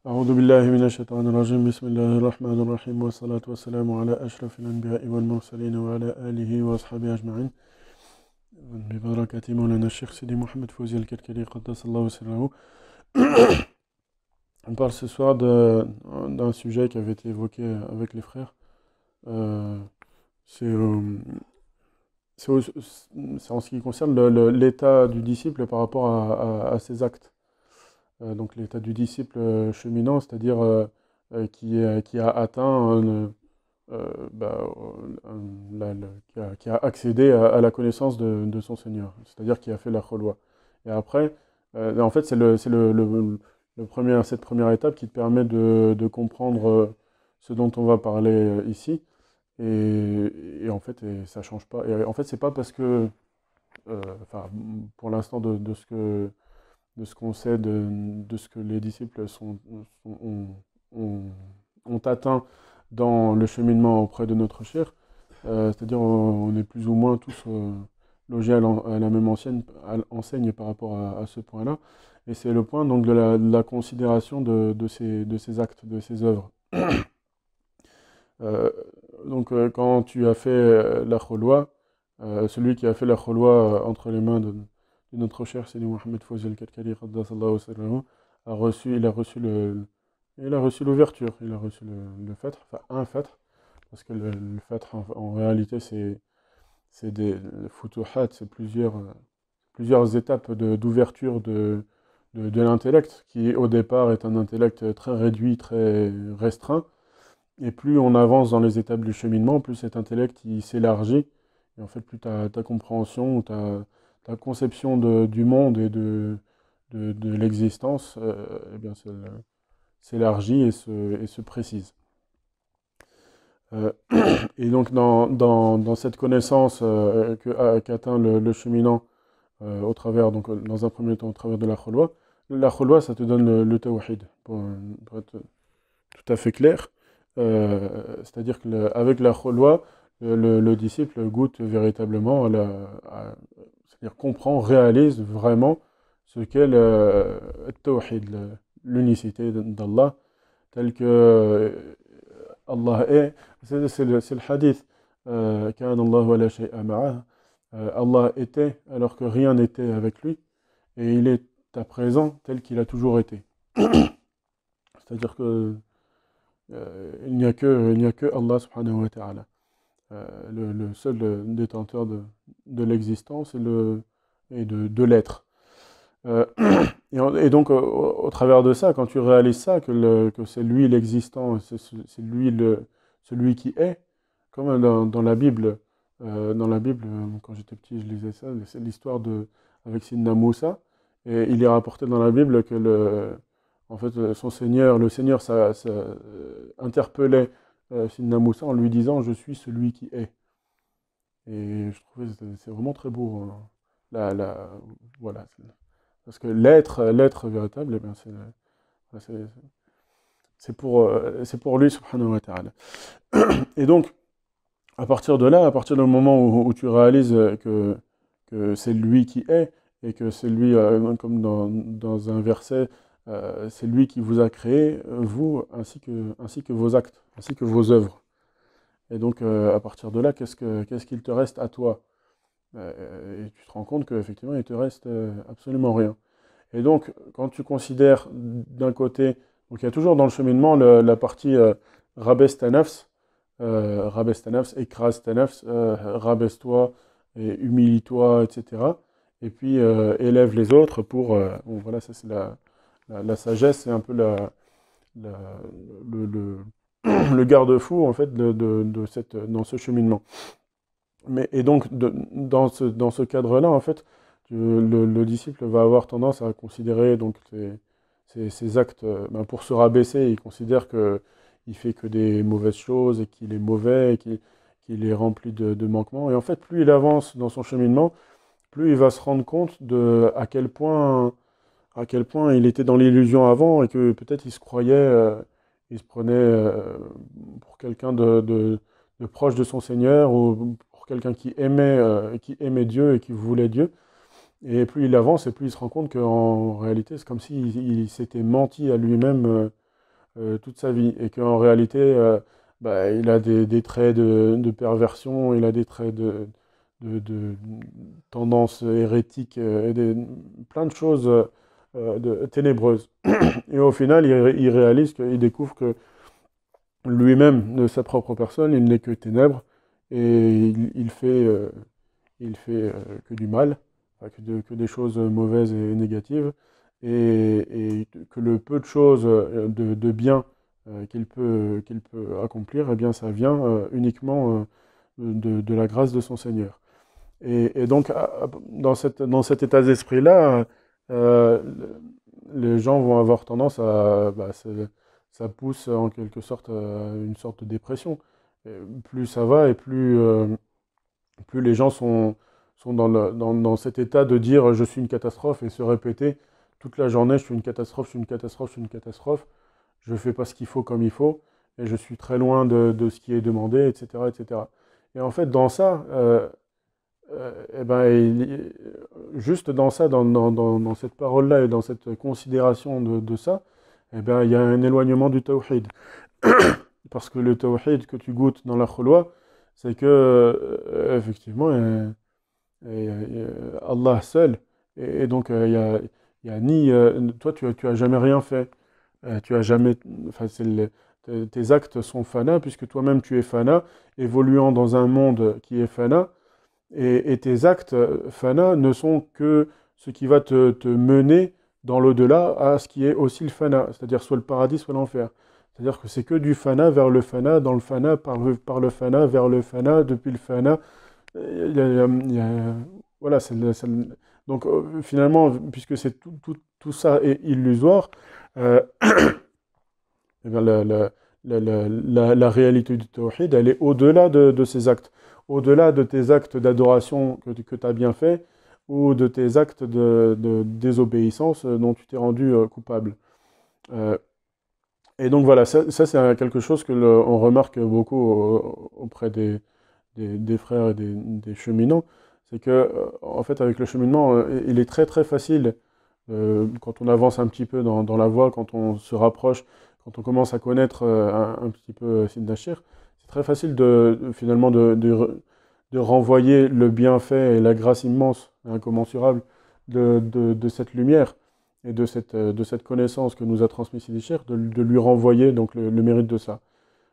أعوذ بالله من الشيطان الرجيم بسم الله الرحمن الرحيم والصلاة والسلام على أشرف الأنبياء والمرسلين وعلى آله وأصحابه أجمعين ببركة مولانا الشيخ سيدي Mohamed Fouzi Al-Kerkeli قدس الله سره. On parle ce soir d'un sujet qui avait été évoqué avec les frères. Euh, c'est c'est en ce qui concerne l'état du disciple par rapport à ses actes. Donc l'état du disciple cheminant, c'est-à-dire qui a atteint qui a accédé à la connaissance de son Seigneur, c'est-à-dire qui a fait la kholwa. Et après, en fait, cette première étape qui te permet de comprendre ce dont on va parler ici. Et en fait, ça change pas. Et en fait, c'est pas parce que, enfin, pour l'instant, de ce qu'on sait, de ce que les disciples ont, ont atteint dans le cheminement auprès de notre cher, c'est-à-dire on est plus ou moins tous logés à la même enseigne par rapport à ce point-là, et c'est le point donc de la considération de ces actes, de ces œuvres. Euh, quand tu as fait la kholwa, celui qui a fait la kholwa entre les mains de notre cher Sidi Mohamed Fouzi Al-Kerkeli Qaddasallahu sirrahu, il a reçu l'ouverture, il a reçu le fatr, enfin un fatr, parce que le fatr en réalité c'est des futuhat, c'est plusieurs étapes d'ouverture de l'intellect, qui au départ est un intellect très réduit, très restreint, et plus on avance dans les étapes du cheminement, plus cet intellect il s'élargit, et en fait plus ta compréhension, ou ta conception du monde et de l'existence eh bien, s'élargit et se précise. Euh, et donc dans cette connaissance qu'atteint le cheminant au travers, donc dans un premier temps au travers de la kholwa ça te donne le tawhid, pour être tout à fait clair. C'est-à-dire qu'avec la kholwa, le disciple goûte véritablement c'est-à-dire comprend, réalise vraiment ce qu'est le tawhid, l'unicité d'Allah, tel que Allah est. C'est le hadith. كان الله ولا شيء معه. Allah était alors que rien n'était avec lui, et il est à présent tel qu'il a toujours été. C'est-à-dire que il n'y a que Allah subhanahu wa ta'ala, le seul détenteur de l'existence et de l'être. Euh, et donc, au travers de ça, quand tu réalises ça, que c'est lui l'existant, c'est lui celui qui est, comme dans la Bible, quand j'étais petit, je lisais ça, c'est l'histoire avec Sidna Moussa, et il est rapporté dans la Bible que en fait, son Seigneur, le Seigneur interpellait Sidna Moussa en lui disant: Je suis celui qui est. Et je trouvais que c'est vraiment très beau, hein. La, voilà. Parce que l'être véritable, eh bien, c'est- c'est pour lui, subhanahu wa ta'ala. Et donc, à partir de là, à partir du moment où tu réalises que c'est lui qui est, et que c'est lui, comme dans un verset, c'est lui qui vous a créé, vous, ainsi que vos actes, ainsi que vos œuvres. Et donc, à partir de là, qu'est-ce qu'il te reste à toi? Et tu te rends compte qu'effectivement, il te reste absolument rien. Et donc, quand tu considères d'un côté, donc il y a toujours dans le cheminement la partie rabaisse ta nafs, écrase ta nafs, rabaisse-toi, et humilie-toi, etc. Et puis élève les autres bon, voilà, ça c'est la sagesse, c'est un peu la- le, le garde-fou en fait dans ce cheminement. Et donc, dans ce cadre-là, en fait, le disciple va avoir tendance à considérer donc ses actes, ben, pour se rabaisser, il considère qu'il fait que des mauvaises choses, et qu'il est mauvais, et qu'il est rempli de manquements. Et en fait, plus il avance dans son cheminement, plus il va se rendre compte à quel point il était dans l'illusion avant, et que peut-être il se croyait, il se prenait pour quelqu'un de proche de son Seigneur, ou pour quelqu'un qui aimait Dieu et qui voulait Dieu. Et plus il avance, et plus il se rend compte qu'en réalité, c'est comme s'il s'était menti à lui-même, toute sa vie, et qu'en réalité, bah, il a des traits de perversion, il a des traits de tendance hérétique, et plein de choses ténébreuses. Et au final, il réalise qu'il découvre que lui-même, de sa propre personne, il n'est que ténèbres, et il fait que du mal, enfin, que des choses mauvaises et négatives, et que le peu de choses de bien qu'il peut accomplir, eh bien, ça vient uniquement de la grâce de son Seigneur. Et donc, dans cet état d'esprit-là, euh, les gens vont avoir tendance à... ça pousse en quelque sorte à une sorte de dépression. Et plus ça va et plus les gens sont dans cet état de dire je suis une catastrophe et se répéter toute la journée je suis une catastrophe, je suis une catastrophe, je suis une catastrophe, je ne fais pas ce qu'il faut comme il faut et je suis très loin de ce qui est demandé, etc., etc. Et cetera. Et en fait, dans ça, eh ben, juste dans ça, dans cette parole-là et dans cette considération de ça, eh ben, il y a un éloignement du tawhid. Parce que le tawhid que tu goûtes dans la khulwa, c'est que, effectivement, Allah seul, et donc il y a ni, toi tu as jamais rien fait, tu as jamais, enfin, tes actes sont fana, puisque toi-même tu es fana, évoluant dans un monde qui est fana, et tes actes fana ne sont que ce qui va te mener dans l'au-delà à ce qui est aussi le fana, c'est-à-dire soit le paradis, soit l'enfer. C'est-à-dire que c'est que du fana vers le fana, dans le fana, par le fana, vers le fana, depuis le fana. Voilà, donc finalement, puisque tout ça est illusoire, euh, eh bien, la réalité du tawhid, elle est au-delà de ces actes, au-delà de tes actes d'adoration que tu as bien fait, ou de tes actes de désobéissance dont tu t'es rendu coupable. Euh, et donc voilà, ça c'est quelque chose que on remarque beaucoup auprès des frères et des cheminants, c'est que en fait avec le cheminement, il est très très facile quand on avance un petit peu dans la voie, quand on se rapproche, quand on commence à connaître un petit peu Sidna Shir, c'est très facile finalement de renvoyer le bienfait et la grâce immense, incommensurable de cette lumière et de cette connaissance que nous a transmis Sidi Cheikh, de lui renvoyer donc le mérite de ça.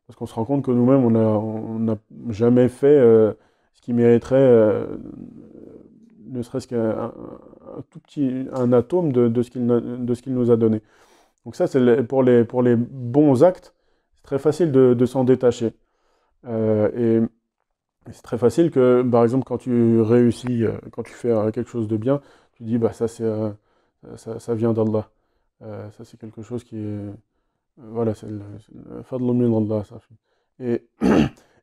Parce qu'on se rend compte que nous-mêmes, on n'a jamais fait ce qui mériterait ne serait-ce qu'un tout petit un atome de ce qu'il nous a donné. Donc ça, c'est pour les bons actes, c'est très facile de s'en détacher. Et c'est très facile que, par exemple, quand tu réussis, quand tu fais quelque chose de bien, tu dis, bah ça vient d'Allah. Ça, c'est quelque chose qui est... voilà, c'est le fadl min Allah, ça. Et,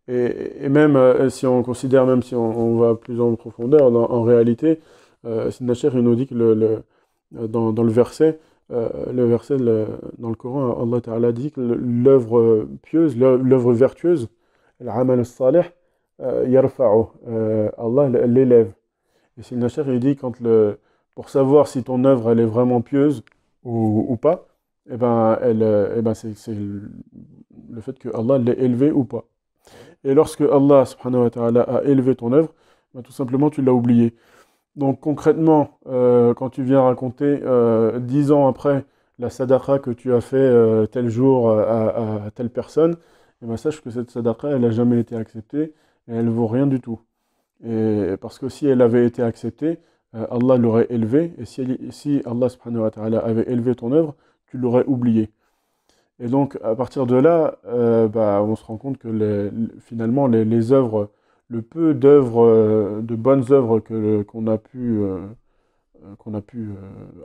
et même si on considère, même si on va plus en profondeur, en réalité, Sidna Cheikh, il nous dit que dans le verset dans le Coran, Allah Ta'ala dit que l'œuvre pieuse, l'œuvre vertueuse, l'amal al-salih, yarfa'u, Allah l'élève. Et Sidna Cheikh, il dit pour savoir si ton œuvre elle est vraiment pieuse ou pas, eh ben c'est le fait que Allah l'ait élevé ou pas. Et lorsque Allah subhanahu wa ta'ala a élevé ton œuvre, ben, tout simplement tu l'as oublié. Donc concrètement, quand tu viens raconter 10 ans après la sadaqa que tu as fait tel jour à telle personne, eh ben, sache que cette sadaqa, elle n'a jamais été acceptée et elle vaut rien du tout. Et parce que si elle avait été acceptée, Allah l'aurait élevée, et si Allah subhanahu wa ta'ala avait élevé ton œuvre, tu l'aurais oublié. Et donc, à partir de là, bah, on se rend compte que finalement, les œuvres, le peu d'œuvres, de bonnes œuvres qu'on a pu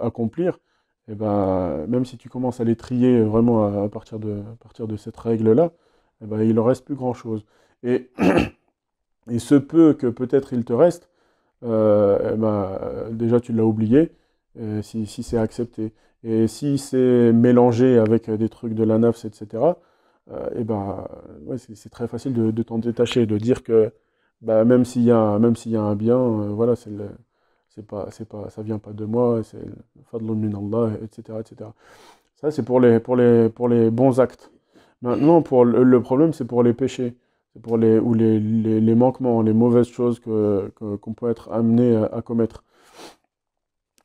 accomplir, et ben, même si tu commences à les trier vraiment à partir de cette règle-là, eh ben, il ne reste plus grand-chose. Et, et ce peu que peut-être il te reste, eh ben, déjà tu l'as oublié, si c'est accepté. Et si c'est mélangé avec des trucs de la nafs, etc., et ben, ouais, c'est très facile de t'en détacher, de dire que bah, même s'il y a un bien, voilà, ça vient pas de moi, c'est fadlun min Allah, etc., etc. Ça, c'est pour les bons actes. Maintenant, pour le problème, c'est pour les péchés. C'est pour les manquements, les mauvaises choses qu'on peut être amené à commettre.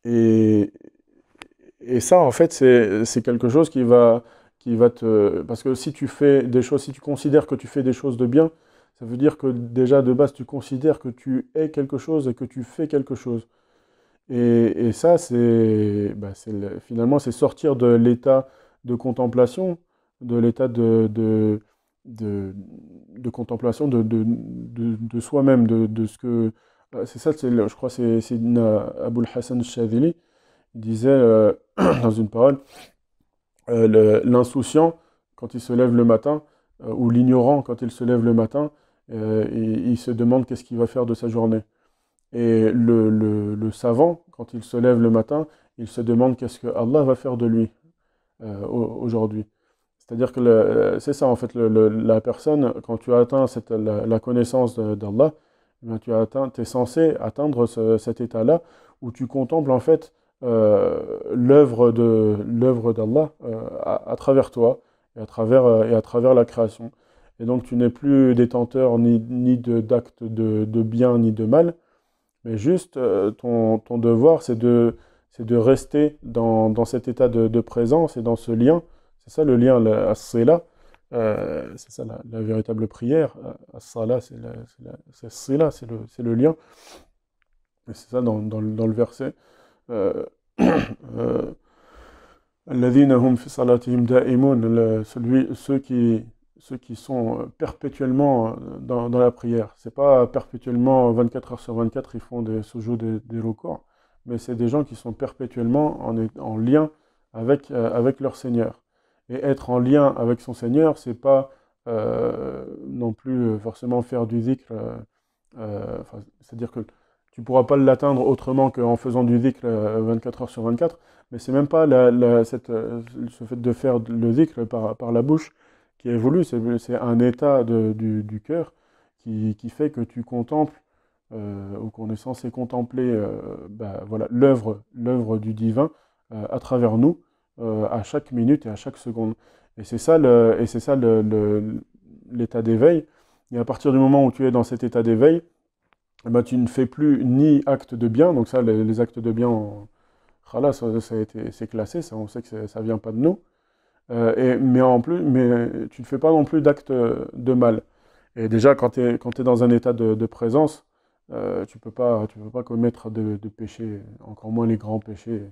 Et, et ça, en fait, c'est quelque chose qui va te... Parce que si tu fais des choses, si tu considères que tu fais des choses de bien, ça veut dire que déjà de base, tu considères que tu es quelque chose et que tu fais quelque chose. Et ça, finalement, c'est sortir de l'état de contemplation, de l'état de, de contemplation de soi-même, de ce que... C'est ça, je crois, c'est Aboul Hassan Chadhili, il disait dans une parole, l'insouciant, quand il se lève le matin, ou l'ignorant, quand il se lève le matin, il se demande qu'est-ce qu'il va faire de sa journée. Et le savant, quand il se lève le matin, il se demande qu'est-ce que Allah va faire de lui aujourd'hui. C'est-à-dire que c'est ça en fait, la personne, quand tu as atteint la connaissance d'Allah, eh bien, tu es censé atteindre cet état-là où tu contemples en fait l'œuvre d'Allah à travers toi et à travers la création. Et donc tu n'es plus détenteur ni d'actes de bien ni de mal, mais juste, ton devoir, c'est de rester dans cet état de présence et dans ce lien. C'est ça le lien, as-sila. C'est ça la véritable prière. As-sala, c'est sila, c'est le lien. Et c'est ça dans le verset. Euh, euh, Alladhina hum fi salatihim da'imun, ceux qui sont perpétuellement dans la prière. C'est pas perpétuellement 24 heures sur 24, ils font des sujouds, des ruku's, mais c'est des gens qui sont perpétuellement en lien avec leur Seigneur. Et être en lien avec son Seigneur, c'est pas non plus forcément faire du dhikr. C'est-à-dire que tu pourras pas l'atteindre autrement qu'en faisant du dhikr 24 heures sur 24, mais c'est même pas ce fait de faire le dhikr par la bouche qui est voulu, c'est un état du cœur qui fait que tu contemples, ou qu'on est censé contempler voilà, l'œuvre du divin à travers nous, à chaque minute et à chaque seconde. Et c'est ça l'état d'éveil. Et à partir du moment où tu es dans cet état d'éveil, eh ben, tu ne fais plus ni acte de bien, donc ça, les actes de bien, khalas, c'est classé, ça, on sait que ça vient pas de nous. Mais tu ne fais pas non plus d'actes de mal. Et déjà, quand tu es dans un état de présence, tu peux pas commettre de péchés, encore moins les grands péchés,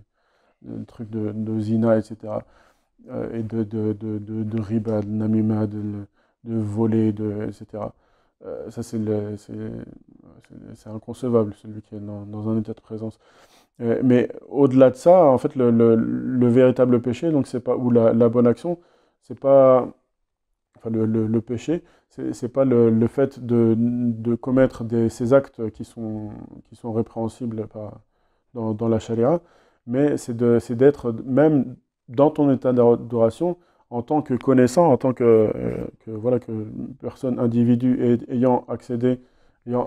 des trucs de zina, etc. Et de riba, de namima, de voler, etc. Ça, c'est inconcevable, celui qui est dans un état de présence. Mais au-delà de ça, en fait, le véritable péché, donc c'est pas, ou la bonne action, c'est pas, enfin, le péché, c'est pas le fait de commettre ces actes qui sont répréhensibles dans la charia, mais c'est d'être même dans ton état d'adoration, en tant que connaissant, en tant voilà, que personne, individu ayant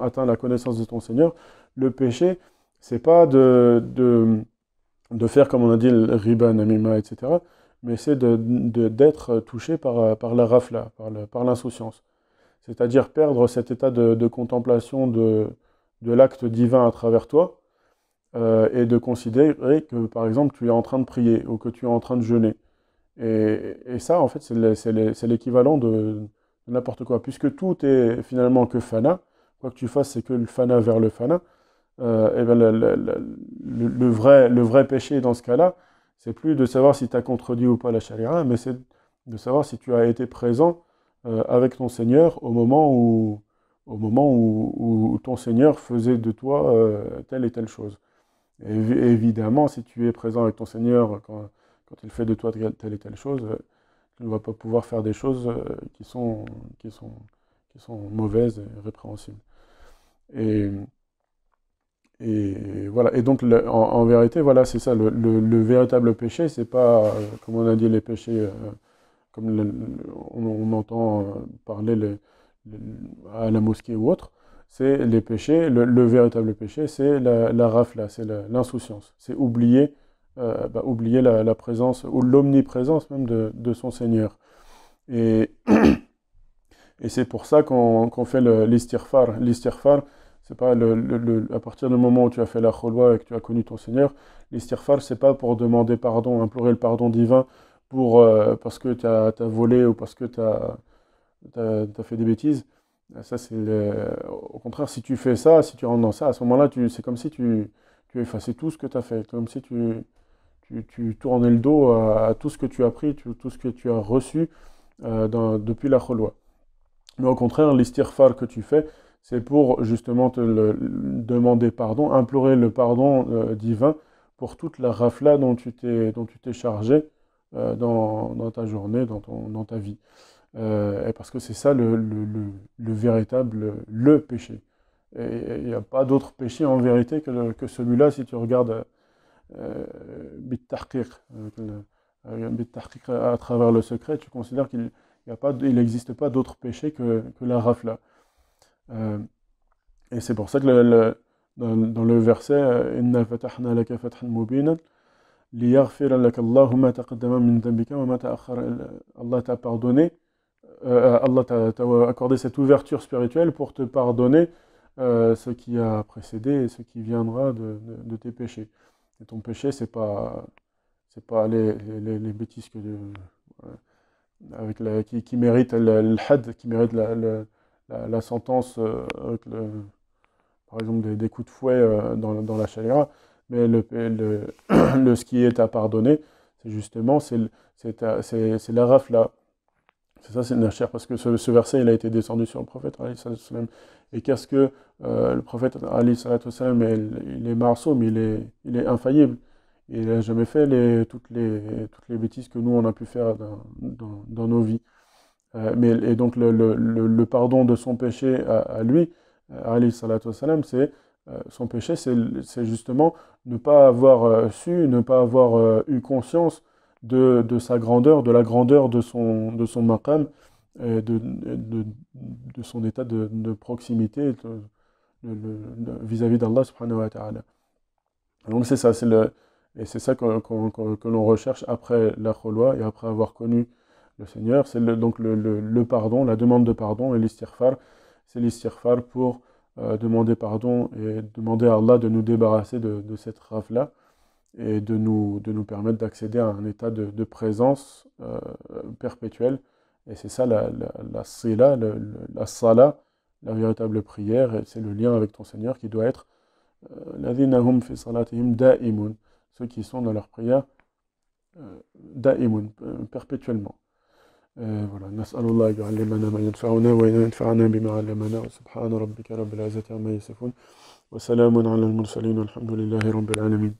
atteint la connaissance de ton Seigneur. Le péché, c'est pas de faire, comme on a dit, le riba, namima, etc., mais c'est d'être touché par la rafla, par l'insouciance. C'est-à-dire perdre cet état de contemplation de l'acte divin à travers toi, et de considérer que, par exemple, tu es en train de prier ou que tu es en train de jeûner. Et ça, en fait, c'est l'équivalent de n'importe quoi, puisque tout est finalement que fana. Quoi que tu fasses, c'est que le fana vers le fana. Et ben le vrai péché dans ce cas-là, c'est plus de savoir si tu as contredit ou pas la charia, mais c'est de savoir si tu as été présent avec ton Seigneur au moment où ton Seigneur faisait de toi telle et telle chose. Et évidemment, si tu es présent avec ton Seigneur quand il fait de toi telle et telle chose, tu ne vas pas pouvoir faire des choses qui sont mauvaises et répréhensibles. Et, et voilà. Et donc, en vérité, voilà, c'est ça. Le véritable péché, c'est pas, comme on a dit, les péchés, comme on entend parler le- à la mosquée ou autre. C'est les péchés. Le véritable péché, c'est la rafla, c'est l'insouciance. C'est oublier oublier la présence ou l'omniprésence même de son Seigneur. Et, et c'est pour ça qu'on fait l'istighfar. L'istighfar, c'est pas à partir du moment où tu as fait la kholwa et que tu as connu ton Seigneur, l'istighfar, c'est pas pour demander pardon, implorer le pardon divin parce que tu as volé ou parce que tu as fait des bêtises. Ça, au contraire, si tu fais ça, si tu rentres dans ça, à ce moment-là, c'est comme si tu effaçais tout ce que tu as fait, comme si tu tournais le dos à tout ce que tu as pris, tout ce que tu as reçu depuis la kholwa. Mais au contraire, l'istighfar que tu fais, c'est pour justement demander pardon, implorer le pardon divin pour toute la rafla dont tu t'es chargé dans ta journée, dans ta vie. Et parce que c'est ça le véritable le péché. Et il n'y a pas d'autre péché en vérité que celui-là si tu regardes bit-tahqiq, bit-tahqiq à travers le secret, tu considères qu'il n'existe pas d'autre péché que la rafla. Euh, et c'est pour ça que dans le verset Inna fatahna laka fathan mubinan liyaghfira laka Allahu ma taqaddama min dhanbika wa ma ta'akhkhara. Allah t'a pardonné, Allah t'a accordé cette ouverture spirituelle pour te pardonner ce qui a précédé et ce qui viendra de tes péchés. Et ton péché, c'est pas les bêtises qui méritent le had, qui méritent la sentence, par exemple des coups de fouet dans la chaléra, mais ce qui est à pardonner, c'est justement c'est la rafla. C'est ça, c'est Nacher, parce que ce verset, il a été descendu sur le prophète, alayhi salatu wassalam. Et qu'est-ce que le prophète, alayhi salatu wassalam, il est marsoum, il est infaillible. Il n'a jamais fait toutes les bêtises que nous, on a pu faire dans nos vies. Et donc, le pardon de son péché à lui, alayhi salatu wassalam, son péché, c'est justement ne pas avoir ne pas avoir eu conscience de sa grandeur, de la grandeur de son maqam, de son état de proximité vis-à-vis d'Allah subhanahu wa ta'ala. Donc c'est ça, et c'est ça que l'on recherche après la kholwa et après avoir connu le Seigneur. C'est donc le pardon, la demande de pardon et l'istighfar. C'est l'istighfar pour demander pardon et demander à Allah de nous débarrasser de cette rafle-là et de nous permettre d'accéder à un état de présence perpétuelle. Et c'est ça la sila, la sala, la véritable prière, et c'est le lien avec ton Seigneur qui doit être ladhina hum fi salatihim da'imun, ceux qui sont dans leur prière da'imun, perpétuellement. Voilà, nas'alullah yu'allimana ma yanfa'una wa yanfa'ana bima 'allamana wa subhana rabbika rabbil 'izzati amma yasifun wa salamun 'alal mursalin walhamdulillahi rabbil 'alamin.